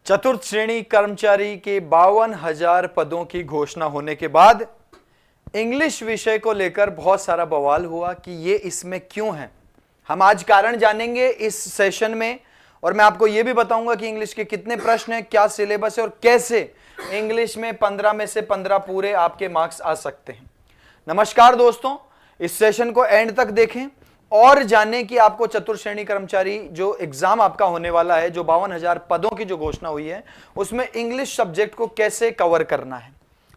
चतुर्थ श्रेणी कर्मचारी के 52,000 पदों की घोषणा होने के बाद इंग्लिश विषय को लेकर बहुत सारा बवाल हुआ कि ये इसमें क्यों है। हम आज कारण जानेंगे इस सेशन में, और मैं आपको यह भी बताऊंगा कि इंग्लिश के कितने प्रश्न हैं, क्या सिलेबस है और कैसे इंग्लिश में 15 में से 15 पूरे आपके मार्क्स आ सकते हैं। नमस्कार दोस्तों, इस सेशन को एंड तक देखें और जानें कि आपको चतुर्थ श्रेणी कर्मचारी जो एग्जाम आपका होने वाला है, जो 52,000 पदों की जो घोषणा हुई है, उसमें इंग्लिश सब्जेक्ट को कैसे कवर करना है।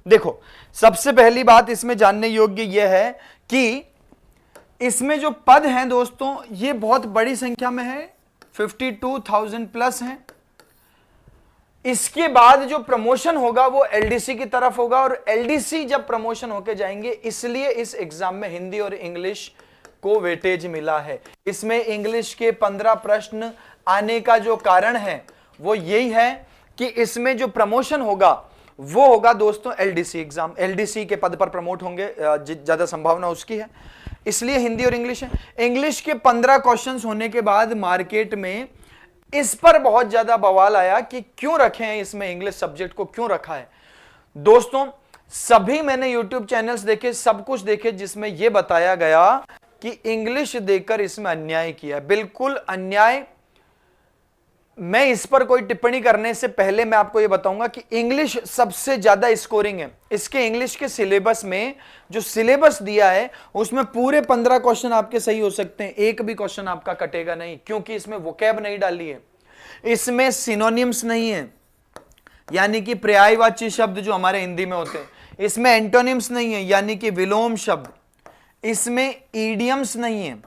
देखो, सबसे पहली बात इसमें जानने योग्य यह है कि इसमें जो पद हैं दोस्तों, ये बहुत बड़ी संख्या में है, 52,000 प्लस हैं। इसके बाद जो प्रमोशन होगा वो एलडीसी की तरफ होगा, और एलडीसी जब प्रमोशन होके जाएंगे, इसलिए इस एग्जाम में हिंदी और इंग्लिश को वेटेज मिला है। इसमें इंग्लिश के 15 प्रश्न आने का जो कारण है वो यही है कि इसमें जो प्रमोशन होगा वो होगा दोस्तों एलडीसी एग्जाम, एलडीसी के पद पर प्रमोट होंगे, ज्यादा संभावना उसकी है, इसलिए हिंदी और इंग्लिश है। इंग्लिश के 15 क्वेश्चंस होने के बाद मार्केट में इस पर बहुत ज्यादा बवाल आया कि क्यों रखे हैं, इसमें इंग्लिश सब्जेक्ट को क्यों रखा है। दोस्तों, सभी मैंने यूट्यूब चैनल्स देखे, सब कुछ देखे, जिसमें यह बताया गया कि इंग्लिश देकर इसमें अन्याय किया है। बिल्कुल अन्याय। मैं इस पर कोई टिप्पणी करने से पहले मैं आपको यह बताऊंगा कि इंग्लिश सबसे ज्यादा स्कोरिंग है। इसके इंग्लिश के सिलेबस में जो सिलेबस दिया है उसमें पूरे 15 क्वेश्चन आपके सही हो सकते हैं, एक भी क्वेश्चन आपका कटेगा नहीं, क्योंकि इसमें वोकैब नहीं डाली है, इसमें सिनोनिम्स नहीं है, यानी कि पर्यायवाची शब्द जो हमारे हिंदी में होते हैं, इसमें एंटोनिम्स नहीं है, यानी कि विलोम शब्द, इसमें ईडियम्स नहीं है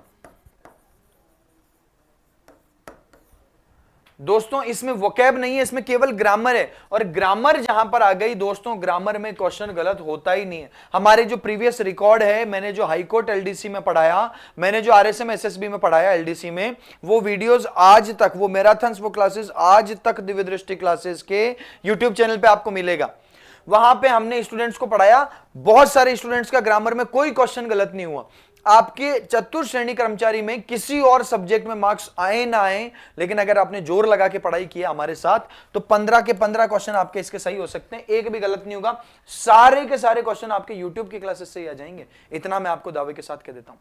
दोस्तों, इसमें वोकैब नहीं है, इसमें केवल ग्रामर है। और ग्रामर जहां पर आ गई दोस्तों, ग्रामर में क्वेश्चन गलत होता ही नहीं है। हमारे जो प्रीवियस रिकॉर्ड है, मैंने जो हाईकोर्ट एलडीसी में पढ़ाया, मैंने जो आरएसएम एसएसबी में पढ़ाया एलडीसी में, वो वीडियोस आज तक, वो मैराथन्स, वो क्लासेस आज तक दिव्य दृष्टि क्लासेस के यूट्यूब चैनल पे आपको मिलेगा। वहां पे हमने स्टूडेंट्स को पढ़ाया, बहुत सारे स्टूडेंट्स का ग्रामर में कोई क्वेश्चन गलत नहीं हुआ। आपके चतुर्थ श्रेणी कर्मचारी में किसी और सब्जेक्ट में मार्क्स आए ना आए, लेकिन अगर आपने जोर लगा के पढ़ाई किया हमारे साथ, तो 15 के 15 क्वेश्चन आपके इसके सही हो सकते हैं, एक भी गलत नहीं होगा। सारे के सारे क्वेश्चन आपके यूट्यूब की क्लासेस से ही आ जाएंगे, इतना मैं आपको दावे के साथ कह देता हूं।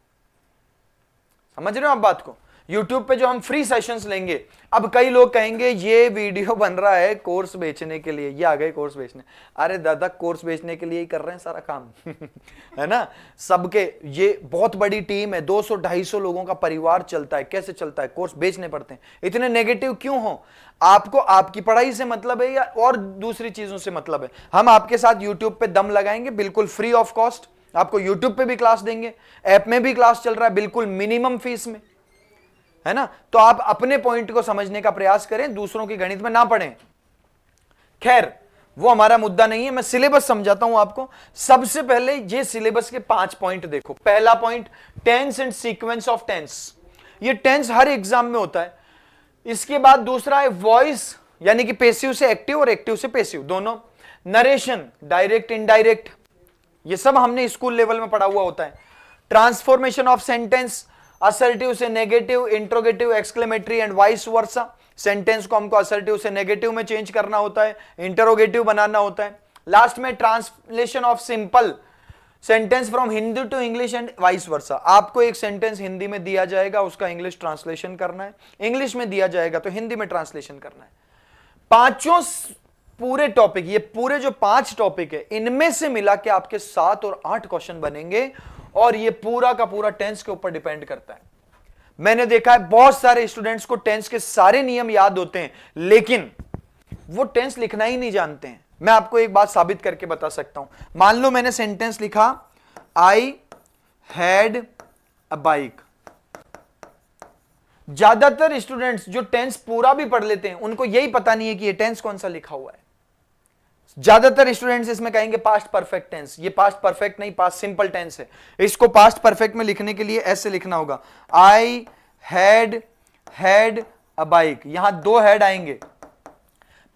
समझ रहे हो आप बात को? YouTube पे जो हम फ्री सेशंस लेंगे, अब कई लोग कहेंगे ये वीडियो बन रहा है कोर्स बेचने के लिए, ये आ गए कोर्स बेचने। अरे दादा, कोर्स बेचने के लिए ही कर रहे हैं सारा काम है ना। सबके ये बहुत बड़ी टीम है, 200-250 लोगों का परिवार चलता है, कैसे चलता है? कोर्स बेचने पड़ते हैं। इतने नेगेटिव क्यों हो? आपको आपकी पढ़ाई से मतलब है या और दूसरी चीजों से मतलब है? हम आपके साथ यूट्यूब पे दम लगाएंगे, बिल्कुल फ्री ऑफ कॉस्ट। आपको यूट्यूब पे भी क्लास देंगे, ऐप में भी क्लास चल रहा है, बिल्कुल मिनिमम फीस में, है ना। तो आप अपने पॉइंट को समझने का प्रयास करें, दूसरों की गणित में ना पढ़ें। खैर, वो हमारा मुद्दा नहीं है, मैं सिलेबस समझाता हूं आपको। सबसे पहले ये सिलेबस के 5 पॉइंट देखो। पहला point, tense and sequence of tense. ये टेंस हर एग्जाम में होता है। इसके बाद दूसरा है वॉइस, यानी कि पेसिव से एक्टिव और एक्टिव से पेसिव दोनों। नरेशन, डायरेक्ट इनडायरेक्ट, ये सब हमने स्कूल लेवल में पढ़ा हुआ होता है। ट्रांसफॉर्मेशन ऑफ सेंटेंस, असर्टिव से negative, interrogative, exclamatory and vice versa. Sentence को हमको असर्टिव से नेगेटिव में चेंज करना होता है, इंटरोगेटिव बनाना होता है। लास्ट में translation of simple sentence from Hindi to English and vice versa. आपको एक सेंटेंस हिंदी में दिया जाएगा, उसका इंग्लिश ट्रांसलेशन करना है, इंग्लिश में दिया जाएगा तो हिंदी में ट्रांसलेशन करना है। पांचों पूरे टॉपिक, ये पूरे जो 5 टॉपिक है, इनमें से मिला के आपके 7 और 8 क्वेश्चन बनेंगे, और ये पूरा का पूरा टेंस के ऊपर डिपेंड करता है। मैंने देखा है बहुत सारे स्टूडेंट्स को टेंस के सारे नियम याद होते हैं, लेकिन वो टेंस लिखना ही नहीं जानते हैं। मैं आपको एक बात साबित करके बता सकता हूं। मान लो मैंने सेंटेंस लिखा, आई हैड अ बाइक। ज्यादातर स्टूडेंट्स जो टेंस पूरा भी पढ़ लेते हैं, उनको यही पता नहीं है कि ये टेंस कौन सा लिखा हुआ है। ज्यादातर स्टूडेंट्स इसमें कहेंगे पास्ट परफेक्ट टेंस। ये पास्ट परफेक्ट नहीं, पास्ट सिंपल टेंस है। इसको पास्ट परफेक्ट में लिखने के लिए ऐसे लिखना होगा, आई हैड अ बाइक। यहां 2 हेड आएंगे।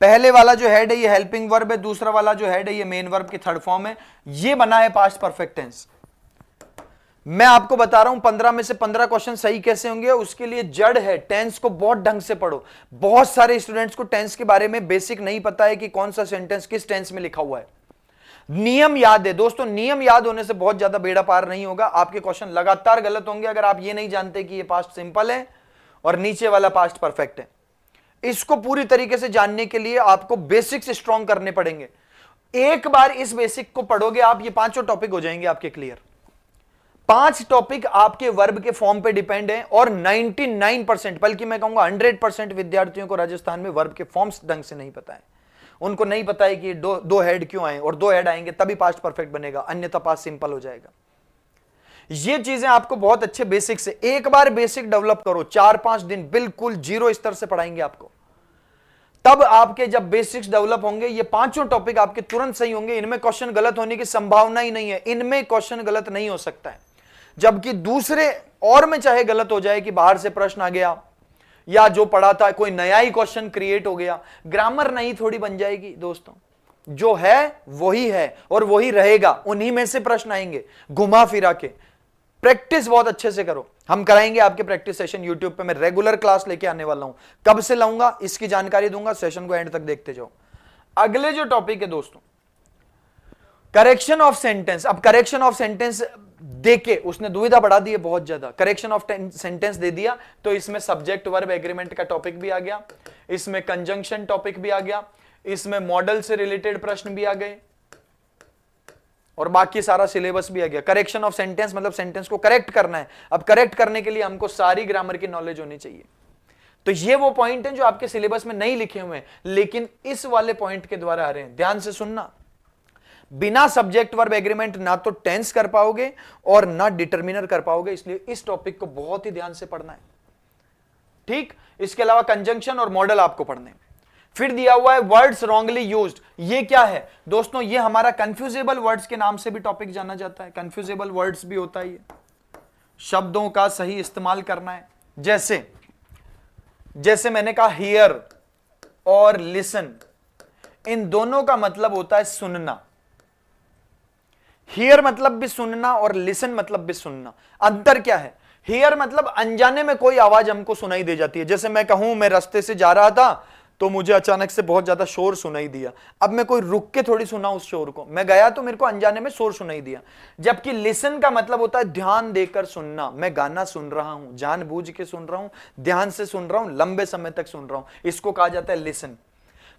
पहले वाला जो हेड है ये हेल्पिंग वर्ब है, दूसरा वाला जो हेड है ये मेन वर्ब की थर्ड फॉर्म है। ये बना है पास्ट परफेक्ट टेंस। मैं आपको बता रहा हूं 15 में से 15 क्वेश्चन सही कैसे होंगे, उसके लिए जड़ है, टेंस को बहुत ढंग से पढ़ो। बहुत सारे स्टूडेंट्स को टेंस के बारे में बेसिक नहीं पता है कि कौन सा सेंटेंस किस टेंस में लिखा हुआ है। नियम याद है दोस्तों, नियम याद होने से बहुत ज्यादा बेड़ा पार नहीं होगा, आपके क्वेश्चन लगातार गलत होंगे अगर आप ये नहीं जानते कि ये पास्ट सिंपल है और नीचे वाला पास्ट परफेक्ट है। इसको पूरी तरीके से जानने के लिए आपको बेसिक्स स्ट्रॉन्ग करने पड़ेंगे। एक बार इस बेसिक को पढ़ोगे आप, ये पांचों टॉपिक हो जाएंगे आपके क्लियर। 5 टॉपिक आपके वर्ब के फॉर्म पे डिपेंड है और 99% बल्कि मैं कहूंगा 100% विद्यार्थियों को राजस्थान में वर्ब के फॉर्म्स ढंग से नहीं पता है। उनको नहीं पता है कि दो हेड क्यों आए, और 2 हेड आएंगे तभी पास्ट परफेक्ट बनेगा, अन्यथा पास्ट सिंपल हो जाएगा। ये चीजें आपको बहुत अच्छे बेसिक से, एक बार बेसिक डेवलप करो, 4-5 दिन बिल्कुल जीरो स्तर से पढ़ाएंगे आपको, तब आपके जब बेसिक्स डेवलप होंगे ये पांचों टॉपिक आपके तुरंत सही होंगे। इनमें क्वेश्चन गलत होने की संभावना ही नहीं है, इनमें क्वेश्चन गलत नहीं हो सकता है। जबकि दूसरे और में चाहे गलत हो जाए कि बाहर से प्रश्न आ गया या जो पढ़ा था कोई नया ही क्वेश्चन क्रिएट हो गया, ग्रामर नहीं थोड़ी बन जाएगी दोस्तों। जो है वही है और वही रहेगा, उन्हीं में से प्रश्न आएंगे घुमा फिरा के। प्रैक्टिस बहुत अच्छे से करो, हम कराएंगे आपके प्रैक्टिस सेशन यूट्यूब पे, मैं रेगुलर क्लास लेके आने वाला हूं। कब से लाऊंगा इसकी जानकारी दूंगा, सेशन को एंड तक देखते जाओ। अगले जो टॉपिक है दोस्तों, करेक्शन ऑफ सेंटेंस। अब करेक्शन ऑफ सेंटेंस देके उसने दुविधा बढ़ा दी है बहुत ज्यादा। करेक्शन ऑफ सेंटेंस दे दिया तो इसमें सब्जेक्ट वर्ब एग्रीमेंट का टॉपिक भी आ गया, इसमें कंजंक्शन टॉपिक भी आ गया, इसमें मॉडल से रिलेटेड प्रश्न भी आ गए और बाकी सारा सिलेबस भी आ गया। करेक्शन ऑफ सेंटेंस मतलब सेंटेंस को करेक्ट करना है। अब करेक्ट करने के लिए हमको सारी ग्रामर की नॉलेज होनी चाहिए। तो ये वो पॉइंट हैं जो आपके सिलेबस में नहीं लिखे हुए हैं, लेकिन इस वाले पॉइंट के द्वारा आ रहे हैं। ध्यान से सुनना, बिना सब्जेक्ट वर्ब एग्रीमेंट ना तो टेंस कर पाओगे और ना डिटरमिनर कर पाओगे, इसलिए इस टॉपिक को बहुत ही ध्यान से पढ़ना है। ठीक, इसके अलावा कंजंक्शन और मॉडल आपको पढ़ने हैं। फिर दिया हुआ है वर्ड्स रॉन्गली यूज्ड। ये क्या है दोस्तों, ये हमारा कंफ्यूजेबल वर्ड्स के नाम से भी टॉपिक जाना जाता है। कंफ्यूजेबल वर्ड्स भी होता है, ये शब्दों का सही इस्तेमाल करना है। जैसे मैंने कहा हियर और लिसन, इन दोनों का मतलब होता है सुनना। हियर मतलब भी सुनना और लिसन मतलब भी सुनना। अंतर क्या है, हियर मतलब अनजाने में कोई आवाज हमको सुनाई दे जाती है। जैसे मैं कहूं मैं रास्ते से जा रहा था तो मुझे अचानक से बहुत ज्यादा शोर सुनाई दिया, अब मैं कोई रुक के थोड़ी सुना उस शोर को, मैं गया तो मेरे को अनजाने में शोर सुनाई दिया। जबकि लिसन का मतलब होता है ध्यान देकर सुनना। मैं गाना सुन रहा हूं, जानबूझ के सुन रहा हूं, ध्यान से सुन रहा हूं, लंबे समय तक सुन रहा हूं, इसको कहा जाता है लिसन।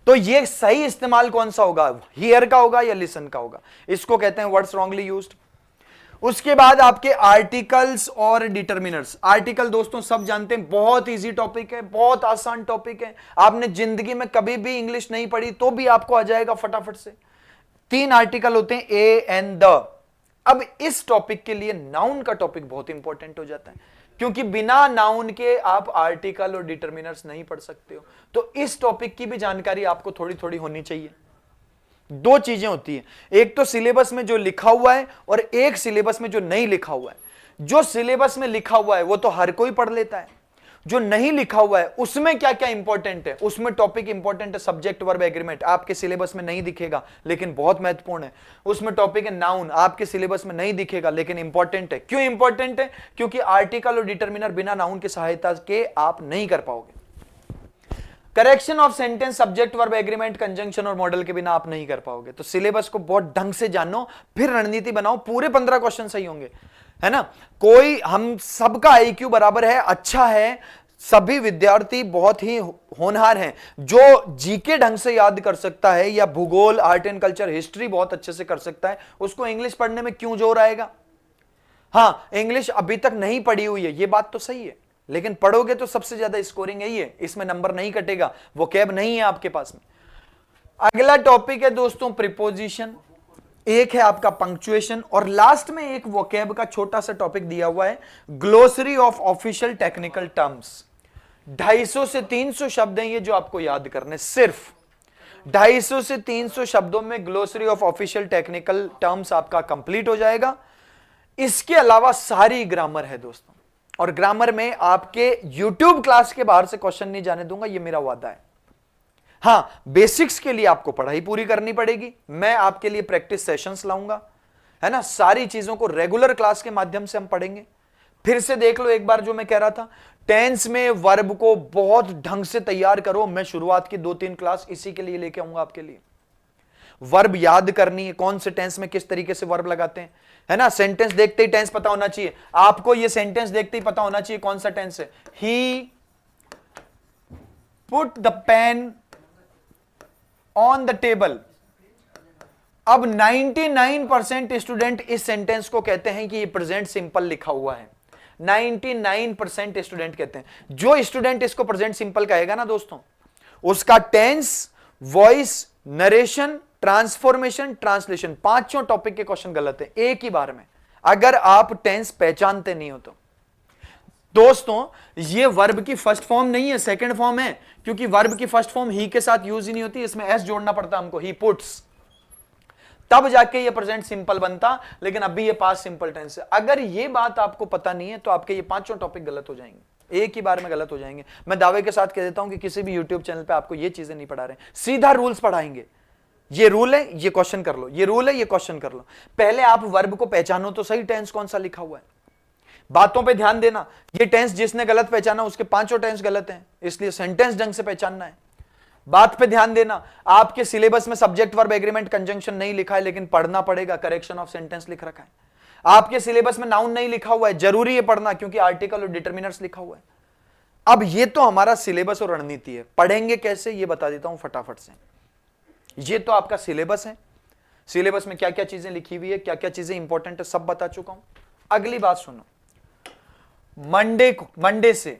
तो ये सही इस्तेमाल कौन सा होगा, हियर का होगा या लिसन का होगा, इसको कहते हैं वर्ड्स रॉन्गली यूज्ड। उसके बाद आपके आर्टिकल्स और डिटरमिनर्स। आर्टिकल दोस्तों सब जानते हैं, बहुत इजी टॉपिक है, बहुत आसान टॉपिक है। आपने जिंदगी में कभी भी इंग्लिश नहीं पढ़ी तो भी आपको आ जाएगा फटाफट से। 3 आर्टिकल होते हैं, ए एंड द। अब इस टॉपिक के लिए नाउन का टॉपिक बहुत इंपॉर्टेंट हो जाता है, क्योंकि बिना नाउन के आप आर्टिकल और डिटरमिनर्स नहीं पढ़ सकते हो। तो इस टॉपिक की भी जानकारी आपको थोड़ी थोड़ी होनी चाहिए। 2 चीजें होती हैं, एक तो सिलेबस में जो लिखा हुआ है और एक सिलेबस में जो नहीं लिखा हुआ है। जो सिलेबस में लिखा हुआ है वो तो हर कोई पढ़ लेता है, जो नहीं लिखा हुआ है उसमें क्या क्या इंपॉर्टेंट है, उसमें टॉपिक इंपॉर्टेंट है सब्जेक्ट वर्ब एग्रीमेंट, आपके सिलेबस में नहीं दिखेगा लेकिन बहुत महत्वपूर्ण है। उसमें टॉपिक है नाउन, आपके सिलेबस में नहीं दिखेगा लेकिन इंपॉर्टेंट है। क्यों इंपॉर्टेंट है, क्योंकि आर्टिकल और डिटरमिनर बिना नाउन की सहायता के आप नहीं कर पाओगे। Correction of sentence, subject verb agreement, conjunction और मॉडल के बिना आप नहीं कर पाओगे। तो सिलेबस को बहुत ढंग से जानो, फिर रणनीति बनाओ, पूरे 15 क्वेश्चन सही होंगे, है ना। कोई, हम सबका आईक्यू बराबर है, अच्छा है, सभी विद्यार्थी बहुत ही होनहार हैं। जो जीके ढंग से याद कर सकता है या भूगोल, आर्ट एंड कल्चर, हिस्ट्री बहुत अच्छे से कर सकता है, उसको इंग्लिश पढ़ने में क्यों जोर आएगा। हाँ, इंग्लिश अभी तक नहीं पढ़ी हुई है, ये बात तो सही है, लेकिन पढ़ोगे तो सबसे ज्यादा स्कोरिंग यही है, इसमें नंबर नहीं कटेगा, वो कैब नहीं है आपके पास में। अगला टॉपिक है दोस्तों प्रीपोजिशन, एक है आपका पंक्चुएशन, और लास्ट में एक वोकैब का छोटा सा टॉपिक दिया हुआ है, glossary of official technical terms. 250 से 300 शब्द हैं ये जो आपको याद करने, सिर्फ 250 से 300 शब्दों में glossary of official technical terms आपका कंप्लीट हो जाएगा। इसके अलावा सारी ग्रामर है दोस्तों, और ग्रामर में आपके YouTube क्लास के बाहर से क्वेश्चन नहीं जाने दूंगा, ये मेरा वादा है। हां, बेसिक्स के लिए आपको पढ़ाई पूरी करनी पड़ेगी, मैं आपके लिए प्रैक्टिस सेशंस लाऊंगा, है ना, सारी चीजों को रेगुलर क्लास के माध्यम से हम पढ़ेंगे। फिर से देख लो एक बार जो मैं कह रहा था, टेंस में वर्ब को बहुत ढंग से तैयार करो। मैं शुरुआत की 2-3 क्लास इसी के लिए लेके आऊंगा आपके लिए। वर्ब याद करनी है, कौन से टेंस में किस तरीके से वर्ब लगाते हैं, है ना। सेंटेंस देखते ही टेंस पता होना चाहिए आपको, ये सेंटेंस देखते ही पता होना चाहिए कौन सा टेंस है। He put the pen on the table. अब 99% स्टूडेंट इस सेंटेंस को कहते हैं कि ये प्रेजेंट सिंपल लिखा हुआ है। 99% स्टूडेंट कहते हैं। जो स्टूडेंट इसको प्रेजेंट सिंपल कहेगा ना दोस्तों, उसका tense, voice, narration, transformation, translation, पांचों टॉपिक के क्वेश्चन गलत है एक ही बार में, अगर आप टेंस पहचानते नहीं हो तो। दोस्तों ये वर्ब की फर्स्ट फॉर्म नहीं है, सेकंड फॉर्म है, क्योंकि वर्ब की फर्स्ट फॉर्म ही के साथ यूज ही नहीं होती, इसमें एस जोड़ना पड़ता हमको, ही पुट्स, तब जाके ये प्रेजेंट सिंपल बनता, लेकिन अभी ये पास्ट सिंपल टेंस है। अगर ये बात आपको पता नहीं है तो आपके ये पांचों टॉपिक गलत हो जाएंगे, एक ही बार में गलत हो जाएंगे। मैं दावे के साथ कह देता हूं कि किसी भी यूट्यूब चैनल पे आपको ये चीजें नहीं पढ़ा रहे, सीधा रूल्स पढ़ाएंगे। ये रूल है, ये क्वेश्चन कर लो, ये रूल है, ये क्वेश्चन कर लो। पहले आप वर्ब को पहचानो तो सही, टेंस कौन सा लिखा हुआ है। बातों पे ध्यान देना, ये टेंस जिसने गलत पहचाना उसके पांचों टेंस गलत हैं, इसलिए सेंटेंस ढंग से पहचानना है। बात पे ध्यान देना, आपके सिलेबस में सब्जेक्ट वर्ब एग्रीमेंट कंजंक्शन नहीं लिखा है, लेकिन पढ़ना पड़ेगा, करेक्शन ऑफ सेंटेंस लिख रखा है। आपके सिलेबस में नाउन नहीं लिखा हुआ है, जरूरी है पढ़ना, क्योंकि आर्टिकल और डिटर्मिनर्स लिखा हुआ है। अब ये तो हमारा सिलेबस और रणनीति है, पढ़ेंगे कैसे ये बता देता हूं फटाफट से। ये तो आपका सिलेबस है, सिलेबस में क्या क्या चीजें लिखी हुई है, क्या क्या चीजें इंपॉर्टेंट है, सब बता चुका हूं। अगली बात सुनो, मंडे से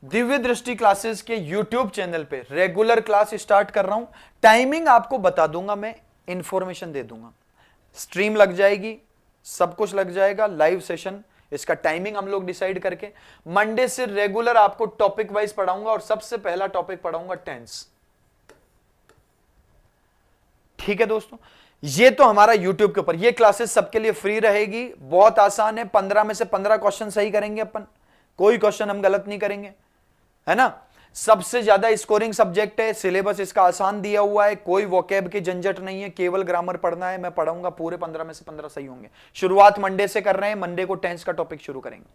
दिव्य दृष्टि क्लासेस के यूट्यूब चैनल पे रेगुलर क्लास स्टार्ट कर रहा हूं। टाइमिंग आपको बता दूंगा, मैं इंफॉर्मेशन दे दूंगा, स्ट्रीम लग जाएगी, सब कुछ लग जाएगा, लाइव सेशन, इसका टाइमिंग हम लोग डिसाइड करके मंडे से रेगुलर आपको टॉपिक वाइज पढ़ाऊंगा। और सबसे पहला टॉपिक पढ़ाऊंगा टेंस, ठीक है दोस्तों। ये तो हमारा YouTube के ऊपर, ये क्लासेस सबके लिए फ्री रहेगी, बहुत आसान है। 15 में से 15 क्वेश्चन सही करेंगे अपन, कोई क्वेश्चन हम गलत नहीं करेंगे, है ना। सबसे ज्यादा स्कोरिंग सब्जेक्ट है, सिलेबस इसका आसान दिया हुआ है, कोई वोकैब की झंझट नहीं है, केवल ग्रामर पढ़ना है। मैं पढ़ाऊंगा, पूरे 15 में से 15 सही होंगे। शुरुआत मंडे से कर रहे हैं, मंडे को टेंस का टॉपिक शुरू करेंगे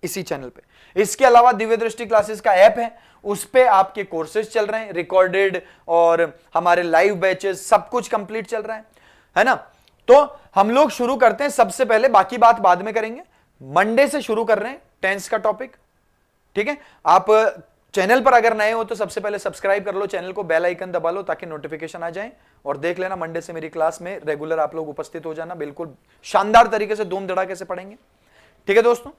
इसी चैनल पे। इसके अलावा दिव्य दृष्टि क्लासेस का ऐप है, उस पे आपके कोर्सेज चल रहे हैं, रिकॉर्डेड और हमारे लाइव बैचेस, सब कुछ कंप्लीट चल रहा है ना। तो हम लोग शुरू करते हैं सबसे पहले, बाकी बात बाद में करेंगे। मंडे से शुरू कर रहे हैं टेंस का टॉपिक, ठीक है। आप चैनल पर अगर नए हो तो सबसे पहले सब्सक्राइब कर लो चैनल को, बेल आइकन दबा लो ताकि नोटिफिकेशन आ जाए, और देख लेना मंडे से मेरी क्लास में रेगुलर आप लोग उपस्थित हो जाना। बिल्कुल शानदार तरीके से धूम धड़ाके से पढ़ेंगे, ठीक है दोस्तों।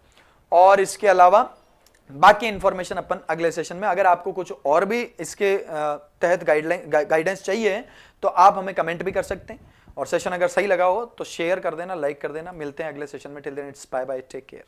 और इसके अलावा बाकी इंफॉर्मेशन अपन अगले सेशन में, अगर आपको कुछ और भी इसके तहत गाइडेंस चाहिए तो आप हमें कमेंट भी कर सकते हैं। और सेशन अगर सही लगा हो तो शेयर कर देना, लाइक कर देना। मिलते हैं अगले सेशन में, till then it's bye bye, take care.